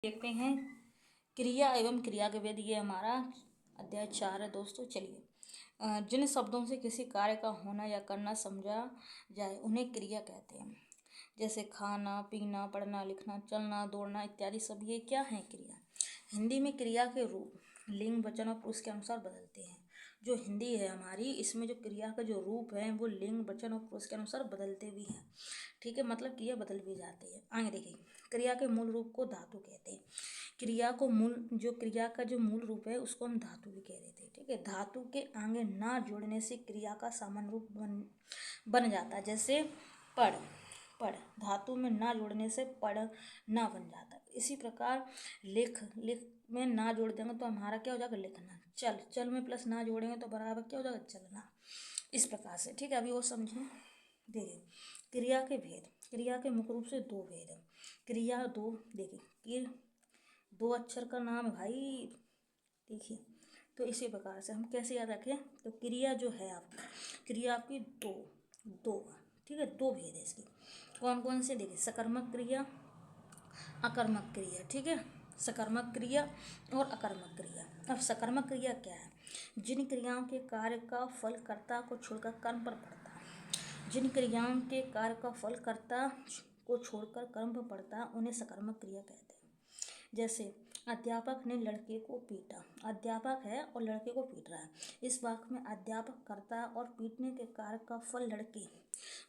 देखते हैं क्रिया एवं क्रिया के भेद। ये हमारा अध्याय 4 है दोस्तों। चलिए, जिन शब्दों से किसी कार्य का होना या करना समझा जाए उन्हें क्रिया कहते हैं। जैसे खाना, पीना, पढ़ना, लिखना, चलना, दौड़ना इत्यादि सब ये क्या है? क्रिया। हिंदी में क्रिया के रूप लिंग, वचन और पुरुष के अनुसार बदलते हैं। जो हिंदी है हमारी, इसमें जो क्रिया का जो रूप है वो लिंग, वचन और पुरुष के अनुसार बदलते भी हैं। ठीक है, मतलब क्रिया बदल भी जाती है। आगे देखिए, क्रिया के मूल रूप को धातु कहते हैं। क्रिया को क्रिया का जो मूल रूप है उसको हम धातु भी कह देते हैं। ठीक है, धातु के आगे ना जोड़ने से क्रिया का सामान्य रूप बन जाता है। जैसे पढ़, पढ़ धातु में ना जोड़ने से पढ़ ना बन जाता है। इसी प्रकार लिख, लिख में ना जोड़ देंगे तो हमारा क्या हो जाएगा? लिखना। चल, चल में प्लस ना जोड़ेंगे तो बराबर क्या हो जाएगा? चलना। इस प्रकार से। ठीक है, अभी वो समझें। देखिए, क्रिया के भेद। क्रिया के मुख्य रूप से दो भेद है। क्रिया दो, देखिए दो अक्षर का नाम है भाई। देखिए, तो इसी प्रकार से हम कैसे याद रखें? तो क्रिया जो है आपकी, क्रिया आपकी दो दो ठीक है, दो भेद है इसकी। कौन कौन से? देखिए, सकर्मक क्रिया, अकर्मक क्रिया। ठीक है, सकर्मक क्रिया और अकर्मक क्रिया। अब सकर्मक क्रिया क्या है? जिन क्रियाओं के कार्य का फल कर्ता को छोड़कर कर्म पर पड़ता है। जिन क्रियाओं के कार्य का फल कर्ता को छोड़कर कर्म पर पड़ता है उन्हें सकर्मक क्रिया कहते हैं। जैसे अध्यापक ने लड़के को पीटा। अध्यापक है और लड़के को पीट रहा है। इस वाक्य में अध्यापक कर्ता और पीटने के कार्य का फल लड़के,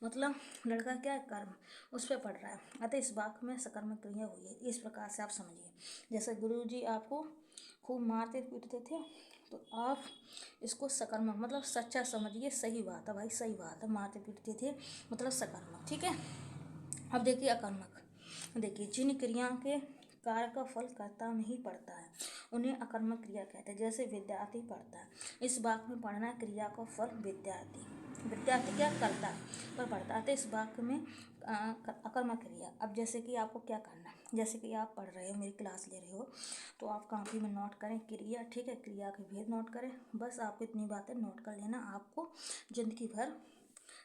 मतलब लड़का क्या है? कर्म, उस पर पड़ रहा है। अतः इस वाक्य में सकर्मक क्रिया हुई है। इस प्रकार से आप समझिए। जैसे गुरुजी आपको खूब मारते पीटते थे तो आप इसको सकर्मक मतलब सच्चा समझिए। सही बात है भाई, सही बात है, मारते पीटते थे मतलब सकर्मक। ठीक है, अब देखिए अकर्मक। देखिए, जिन क्रियाओं के कार्य का फल कर्ता में ही पड़ता है उन्हें अकर्मक क्रिया कहते हैं। जैसे विद्यार्थी पढ़ता है। इस वाक्य में पढ़ना क्रिया का फल विद्यार्थी, विद्यार्थी क्या करता पर पढ़ता है। तो इस वाक्य में अकर्मक क्रिया। अब जैसे कि आपको क्या करना है, जैसे कि आप पढ़ रहे हो, मेरी क्लास ले रहे हो, तो आप कॉपी में नोट करें क्रिया। ठीक है, क्रिया के भेद नोट करें। बस आपको इतनी बातें नोट कर लेना, आपको जिंदगी भर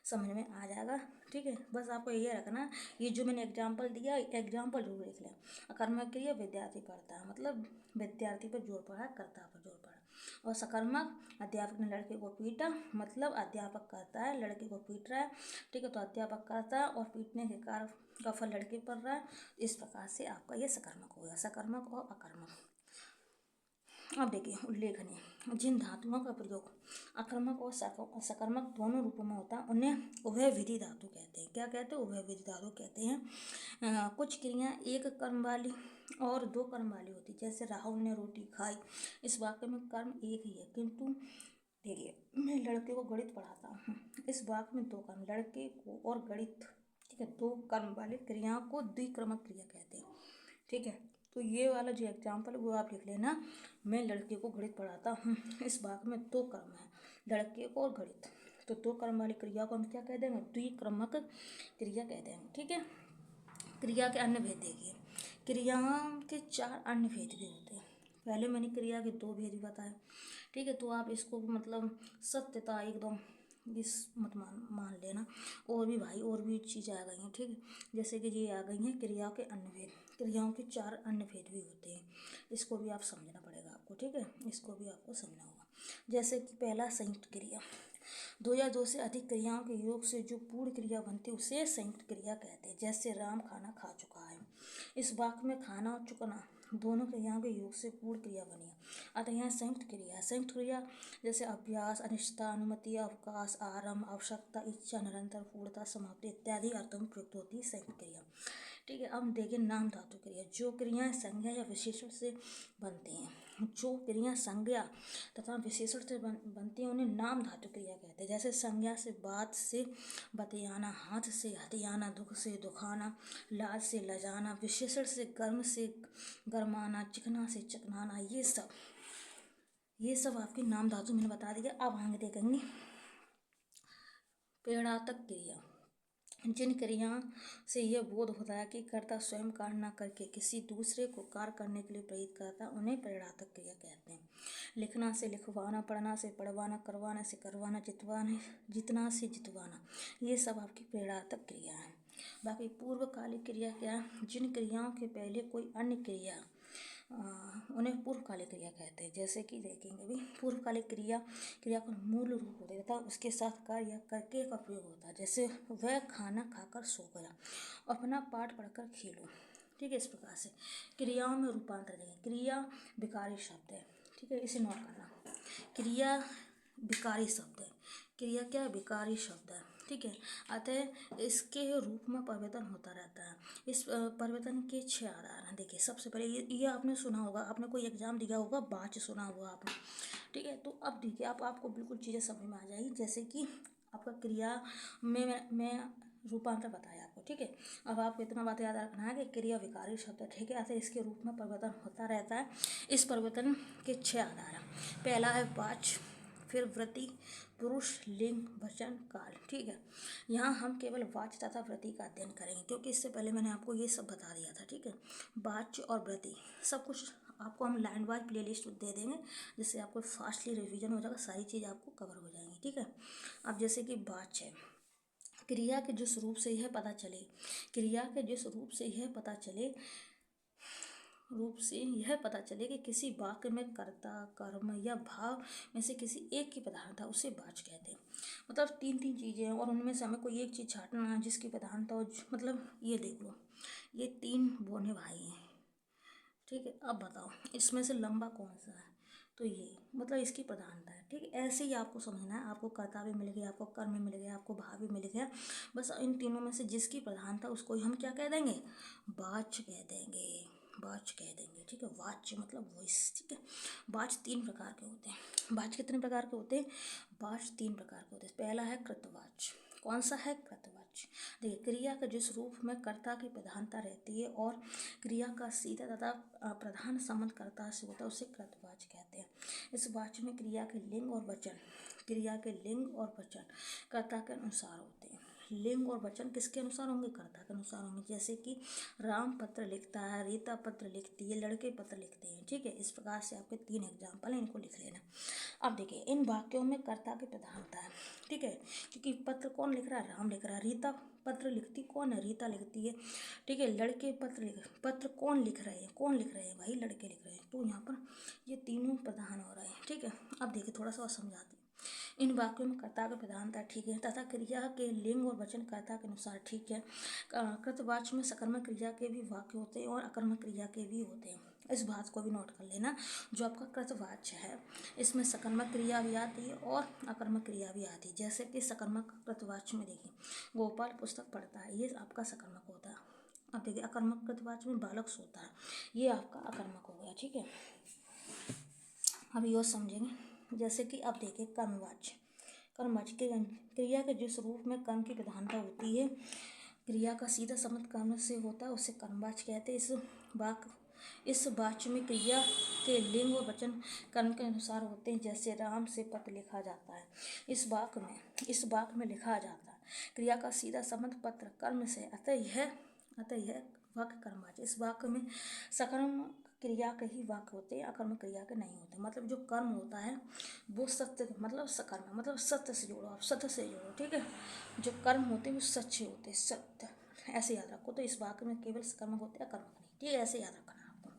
समझ में आ जाएगा। ठीक है, बस आपको ये रखना, ये जो मैंने एग्जाम्पल दिया, एग्जाम्पल जरूर लिख लें। अकर्मक क्रिया विद्यार्थी पढ़ता है, मतलब विद्यार्थी पर जोर पड़ा, कर्ता पर जोर पड़ा। और सकर्मक, अध्यापक ने लड़के को पीटा, मतलब अध्यापक करता है, लड़के को पीट रहा है। ठीक है, तो अध्यापक करता है और पीटने के कारण का फल लड़के पड़ रहा है। इस प्रकार से आपका ये सकर्मक होगा, सकर्मक और अकर्मक। अब देखिए उल्लेखनीय, जिन धातुओं का प्रयोग अकर्मक और सकर्मक दोनों रूपों में होता है उन्हें उभय विधि धातु कहते हैं। क्या कहते हैं? उभय विधि धातु कहते हैं। कुछ क्रिया एक कर्म वाली और दो कर्म वाली होती है। जैसे राहुल ने रोटी खाई। इस वाक्य में कर्म एक ही है, किंतु देखिए मैं लड़के को गणित पढ़ाता हूँ। इस वाक्य में दो कर्म, लड़के को और गणित। ठीक है, दो कर्म वाली क्रियाओं को द्विक्रमक क्रिया कहते हैं। ठीक है, तो ये वाला जो एग्जाम्पल वो आप लिख लेना। मैं लड़के को गणित पढ़ाता हूँ। इस वाक्य में दो कर्म है, लड़के को और गणित। तो दो कर्म वाली क्रिया को हम क्या कह देंगे? द्विक्रमक क्रिया कह देंगे। ठीक है, क्रिया के अन्य भेद देखिए। क्रियाओं के चार अन्य भेद भी होते हैं। पहले मैंने क्रिया के दो भेद बताए। ठीक है, तो आप इसको मतलब सत्यता एकदम इस मत मान लेना। और भी भाई और भी चीज़ें आ गई हैं। ठीक है, जैसे कि ये आ गई हैं क्रियाओं के अन्य भेद। क्रियाओं के चार अन्य भेद भी होते हैं, इसको भी आप समझना पड़ेगा आपको। ठीक है, इसको भी आपको समझना होगा। जैसे कि पहला संयुक्त क्रिया, दो या दो से अधिक क्रियाओं के योग से जो पूर्ण क्रिया बनती है उसे संयुक्त क्रिया कहते हैं। जैसे राम खाना खा चुका है। इस वाक्य में खाना और चुकना दोनों क्रियाओं के योग से पूर्ण क्रिया बनी है। अतः यहाँ संयुक्त क्रिया। संयुक्त क्रिया जैसे अभ्यास, अनिश्चितता, अनुमति, अवकाश, आरंभ, आवश्यकता, इच्छा, निरंतर, पूर्णता, समाप्ति इत्यादि अर्थों में प्रयुक्त होती है संयुक्त क्रिया। ठीक है, अब देखिए नाम धातु क्रिया। जो क्रियाएं संज्ञा या विशेषण से बनती हैं, जो क्रिया संज्ञा तथा विशेषण से बनती हैं उन्हें नाम धातु क्रिया कहते हैं। जैसे संज्ञा से बात से बतियाना, हाथ से हथियाना, दुख से दुखाना, लाज से लजाना, विशेषण से गर्म से गरमाना, चिकना से चकनाना, ये सब आपकी नाम धातु मैंने बता दिया। अब आगे देखेंगे प्रेरणात्मक क्रिया। जिन क्रियाओं से यह बोध होता है कि कर्ता स्वयं कार्य न करके किसी दूसरे को कार्य करने के लिए प्रेरित करता है उन्हें प्रेरणात्मक क्रिया कहते हैं। लिखना से लिखवाना, पढ़ना से पढ़वाना, करवाना से करवाना, जीतना से जितवाना, ये सब आपकी प्रेरणात्मक क्रिया है। बाकी पूर्वकालिक क्रिया क्या है? जिन क्रियाओं के पहले कोई अन्य क्रिया उन्हें पूर्वकालिक क्रिया कहते हैं। जैसे कि देखेंगे भी पूर्वकालिक क्रिया का मूल रूप होता है तथा उसके साथ कार्य या करके का प्रयोग होता है। जैसे वह खाना खाकर सो गया, अपना पाठ पढ़कर खेलो। ठीक है, इस प्रकार से क्रियाओं में रूपांतर देंगे। क्रिया विकारी शब्द है, ठीक है, इसे नोट करना। क्रिया विकारी शब्द है, क्रिया क्या है, विकारी शब्द है, ठीक है। अतः इसके रूप में परिवर्तन होता रहता है। इस परिवर्तन के 6 आधार हैं। देखिए, सबसे पहले ये आपने सुना होगा, आपने कोई एग्जाम दिया होगा, बाच सुना होगा आपने, ठीक है। तो अब देखिए, आपको बिल्कुल चीज़ें समझ में आ जाएगी। जैसे कि आपका क्रिया में मैं रूपांतर बताया आपको, ठीक है। अब आपको इतना बात याद रखना है कि क्रिया विकारी शब्द है, ठीक है। अतः इसके रूप में परिवर्तन होता रहता है। इस परिवर्तन के 6 आधार हैं। पहला है वाच, फिर वृत्ति, पुरुष, लिंग, वचन, काल, ठीक है। यहाँ हम केवल वाच तथा वृत्ति का अध्ययन करेंगे, क्योंकि इससे पहले मैंने आपको ये सब बता दिया था, ठीक है। वाच और वृत्ति सब कुछ आपको हम लाइन वाइज प्लेलिस्ट दे देंगे, जिससे आपको फास्टली रिवीजन हो जाएगा, सारी चीज़ आपको कवर हो जाएंगी, ठीक है। अब जैसे कि वाच है, क्रिया के जिस रूप से यह पता चले, क्रिया के जिस रूप से यह पता चले कि किसी वाक्य में कर्ता, कर्म या भाव में से किसी एक की प्रधानता, उसे वाच कहते हैं। मतलब 3 चीज़ें हैं और उनमें से हमें कोई एक चीज़ छांटना है जिसकी प्रधानता हो। मतलब ये देख लो, ये 3 बोने भाई हैं, ठीक है। अब बताओ इसमें से लंबा कौन सा है, तो ये मतलब इसकी प्रधानता है, ठीक है। ऐसे ही आपको समझना है। आपको कर्ता भी मिल गया, आपको कर्म मिल गया, आपको भाव भी मिल गया। बस इन तीनों में से जिसकी प्रधानता उसको ही हम क्या कह देंगे, वाच्य कह देंगे, वाच्य कह देंगे, ठीक है। वाच्य मतलब वॉइस, ठीक है। वाच्य 3 प्रकार के होते हैं। वाच्य कितने प्रकार के होते हैं, वाच्य 3 प्रकार के होते हैं। पहला है कृतवाच्य। कौन सा है, कृतवाच्य। देखिए, क्रिया के जिस रूप में कर्ता की प्रधानता रहती है और क्रिया का सीधा तथा प्रधान संबंध कर्ता से होता है, उसे कृतवाच्य कहते हैं। इस वाच्य में क्रिया के लिंग और वचन कर्ता के अनुसार होते हैं। लिंग और वचन किसके अनुसार होंगे, कर्ता के अनुसार होंगे। जैसे कि राम पत्र लिखता है, रीता पत्र लिखती है, लड़के पत्र लिखते हैं, ठीक है। इस प्रकार से आपके 3 एग्जाम्पल हैं, इनको लिख लेना। अब देखिए, इन वाक्यों में कर्ता की प्रधानता है, ठीक है, क्योंकि पत्र कौन लिख रहा है, राम लिख रहा है। रीता पत्र लिखती कौन है, रीता लिखती है, ठीक है। लड़के पत्र कौन लिख रहे हैं, भाई लड़के लिख रहे हैं। तो यहाँ पर ये तीनों प्रधान हो रहे हैं, ठीक है। अब देखिए, थोड़ा सा और समझाते हैं। इन वाक्यों में कर्ता की प्रधानता, ठीक है, तथा क्रिया के लिंग और वचन कर्ता के अनुसार, ठीक है। कृतवाच्य में सकर्मक क्रिया के भी वाक्य होते हैं और अकर्मक क्रिया के भी होते हैं। इस बात को भी नोट कर लेना। जो आपका कृतवाच्य है, इसमें सकर्मक क्रिया भी आती है और अकर्मक क्रिया भी आती है। जैसे कि सकर्मक कृतवाच्य में देखिए, गोपाल पुस्तक पढ़ता है, ये आपका सकर्मक होता है। अब देखिए, अकर्मक कृतवाच्य में बालक सोता है, ये आपका अकर्मक हो गया, ठीक है। अब ये समझेंगे। जैसे कि अब देखिए, कर्मवाच्य क्रिया के जिस रूप में कर्म की प्रधानता होती है, क्रिया का सीधा संबंध कर्म से होता है, उसे कर्मवाच्य कहते हैं। इस वाच्य में क्रिया के लिंग और वचन कर्म के अनुसार होते हैं। जैसे राम से पत्र लिखा जाता है, इस वाक्य में लिखा जाता है। क्रिया का सीधा संबंध पत्र कर्म से, अतः यह वाक्य कर्मवाच्य। इस वाक्य में सकर्म क्रिया के ही वाक्य होते हैं, अकर्म क्रिया के नहीं होते। मतलब जो कर्म होता है वो सत्य, मतलब सकर्म, मतलब सत्य से जोड़ो, आप सत्य से जोड़ो, ठीक है। जो कर्म होते हैं वो सच्चे होते हैं, सत्य, ऐसे याद रखो। तो इस वाक्य में केवल सकर्मक होते हैं, अकर्मक नहीं, ठीक है, ऐसे याद रखना है आपको।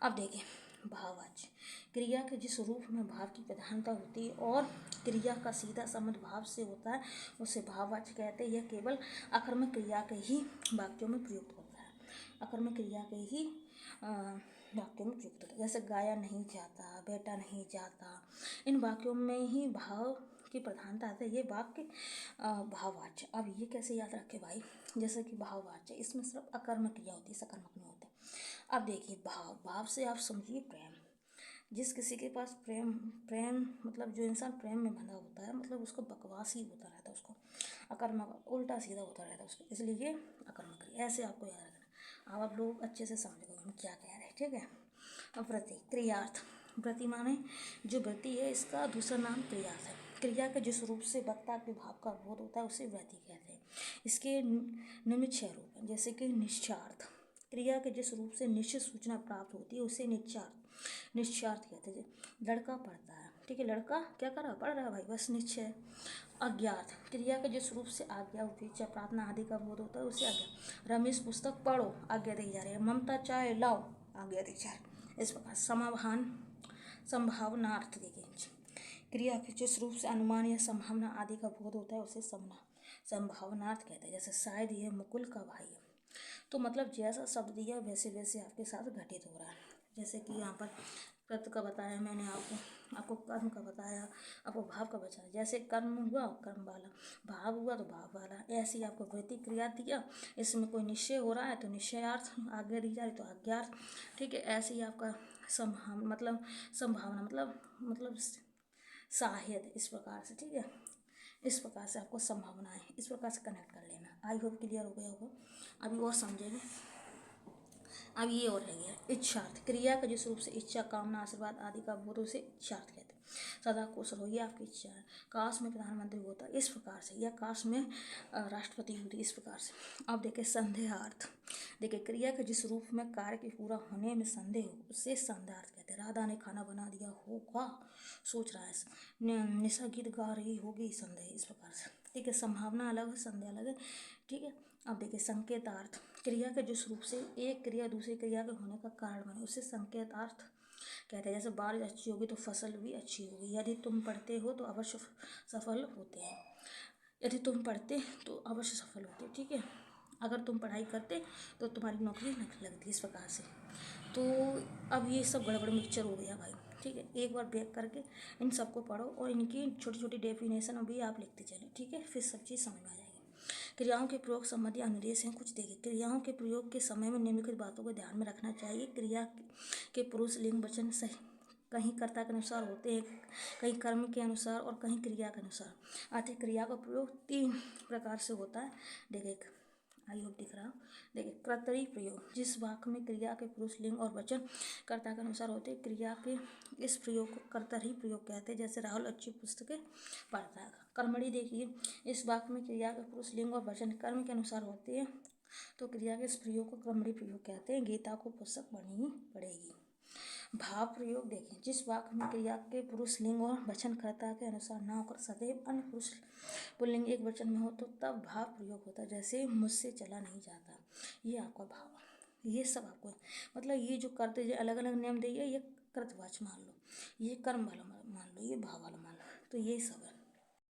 अब देखिए, भाववाच्य क्रिया के जिस रूप में भाव की प्रधानता होती है और क्रिया का सीधा संबंध भाव से होता है, उसे भाववाच्य कहते हैं। यह केवल अकर्मक क्रिया के ही वाक्यों में प्रयुक्त होता है, अकर्मक क्रिया के ही वाक्यों में प्रयुक्त होता है। जैसे गाया नहीं जाता, बेटा नहीं जाता, इन वाक्यों में ही भाव की प्रधानता आती है। ये वाक्य भाववाच्य। अब ये कैसे याद रखे भाई, जैसे कि भाववाच्य, इसमें सिर्फ अकर्मक क्रिया होती है, सकर्मक नहीं होते। अब देखिए, भाव से आप समझिए प्रेम। जिस किसी के पास प्रेम मतलब जो इंसान प्रेम में बंधा होता है, मतलब उसको बकवास ही होता रहता है, उसको अकर्मक उल्टा सीधा होता रहता है उसको, इसलिए ये अकर्मक क्रिया। ऐसे आपको याद रखना। अब आप लोग अच्छे से समझ गए हम क्या कह रहे हैं, ठीक है। अब वृत्ति, क्रियार्थ। वृत्ति माने जो वृत्ति है, इसका दूसरा नाम क्रियार्थ है। क्रिया के जिस रूप से वक्ता के भाव का बोध होता है, उसे वृत्ति कहते हैं। इसके निम्न 6 रूप हैं। जैसे कि निश्चार्थ, क्रिया के जिस रूप से निश्चित सूचना प्राप्त होती है, उसे निश्चार्थ कहते हैं। लड़का पढ़ता है, ठीक है, लड़का क्या कर रहा है, पढ़ रहा है भाई, बस निश्चय। अज्ञात, क्रिया के जिस रूप से आज्ञा, उपेक्षा, प्रार्थना आदि का बोध होता है, उसे आज्ञा। रमेश पुस्तक पढ़ो, आज्ञा दी जा रही है। ममता चाय लाओ, आज्ञा दी जा रही है। इस प्रकार समाधान संभावनार्थ देखिए, क्रिया के जिस रूप से अनुमान या संभावना आदि का बोध होता है उसे संभावनार्थ कहते हैं। जैसे शायद यह मुकुल का भाई है, तो मतलब जैसा शब्द दिया वैसे वैसे आपके साथ घटित हो रहा है। जैसे कि यहाँ पर कृत का बताया मैंने आपको कर्म का बताया, आपको भाव का बताया। जैसे कर्म हुआ कर्म वाला, भाव हुआ तो भाव वाला, ऐसे ही आपको प्रतिक्रिया दिया, इसमें कोई निश्चय हो रहा है तो निश्चयार्थ, आज्ञा दी जा रही तो आज्ञार्थ। ठीक है, ऐसे ही आपका संभावना मतलब शायद, इस प्रकार से। ठीक है, इस प्रकार से आपको संभावना है, इस प्रकार से कनेक्ट कर लेना। आई होप क्लियर हो गया होगा। अभी और समझेंगे। अब ये और रह गया इच्छार्थ, क्रिया का जिस रूप से इच्छा, कामना, आशीर्वाद आदि का बोध उसे इच्छार्थ कहते हैं। सदा कुशल हो, ये आपकी इच्छा है। काश में प्रधानमंत्री होता, इस प्रकार से, या काश में राष्ट्रपति होती, इस प्रकार से। अब देखिए संदेहार्थ, देखिए क्रिया के जिस रूप में कार्य के पूरा होने में संदेह हो उसे संदेहार्थ कहते हैं। राधा ने खाना बना दिया होगा, सोच रहा है। निशा गीत गा रही होगी, संदेह, इस प्रकार से। ठीक है, संभावना अलग है, संदेह अलग है। ठीक है, अब देखिए संकेतार्थ, क्रिया के जिस रूप से एक क्रिया दूसरी क्रिया के होने का कारण बने उसे संकेतार्थ कहते हैं। जैसे बारिश अच्छी होगी तो फसल भी अच्छी होगी। यदि तुम पढ़ते हो तो अवश्य सफल होते हैं, यदि तुम पढ़ते तो अवश्य सफल होते। ठीक है, अगर तुम पढ़ाई करते तो तुम्हारी नौकरी लगती, इस प्रकार से। तो अब ये सब गड़बड़ मिक्सचर हो गया भाई। ठीक है, एक बार बैक करके इन सबको पढ़ो और इनकी छोटी छोटी डेफिनेशन भी आप लिखते चलें। ठीक है, फिर सब चीज़ समझ में आ जाएगी। क्रियाओं के प्रयोग संबंधी अनुदेश हैं कुछ। देखिए, क्रियाओं के प्रयोग के समय में निम्नलिखित बातों को ध्यान में रखना चाहिए। क्रिया के पुरुष लिंग वचन सही कहीं कर्ता के अनुसार होते हैं, कहीं कर्म के अनुसार और कहीं क्रिया के अनुसार। अतः क्रिया का प्रयोग 3 प्रकार से होता है। देखिए, आई होप दिख रहा हो। देखिए, कर्तरी प्रयोग, जिस वाक्य में क्रिया के पुरुष लिंग और वचन कर्ता के अनुसार होते हैं, क्रिया के इस प्रयोग को कर्तरी प्रयोग कहते हैं। जैसे राहुल अच्छी पुस्तकें पढ़ता है। कर्मणि, देखिए इस वाक्य में क्रिया के पुरुष लिंग और वचन कर्म के अनुसार होते हैं, तो क्रिया के इस प्रयोग को कर्मणि प्रयोग कहते हैं। गीता को पुस्तक पढ़नी पड़ेगी। भाव प्रयोग, देखें जिस वाक्य में क्रिया के पुरुष लिंग और वचन कर्ता के अनुसार न होकर सदैव अन्य पुरुष पुल्लिंग एक वचन में हो तो तब भाव प्रयोग होता है। जैसे मुझसे चला नहीं जाता, ये आपका भाव। ये सब आपको मतलब ये जो करते जो अलग अलग नियम दिए, ये कृतवाच मान लो, ये कर्म वाला मान लो, ये भाव वाला मान लो, तो ये सब है।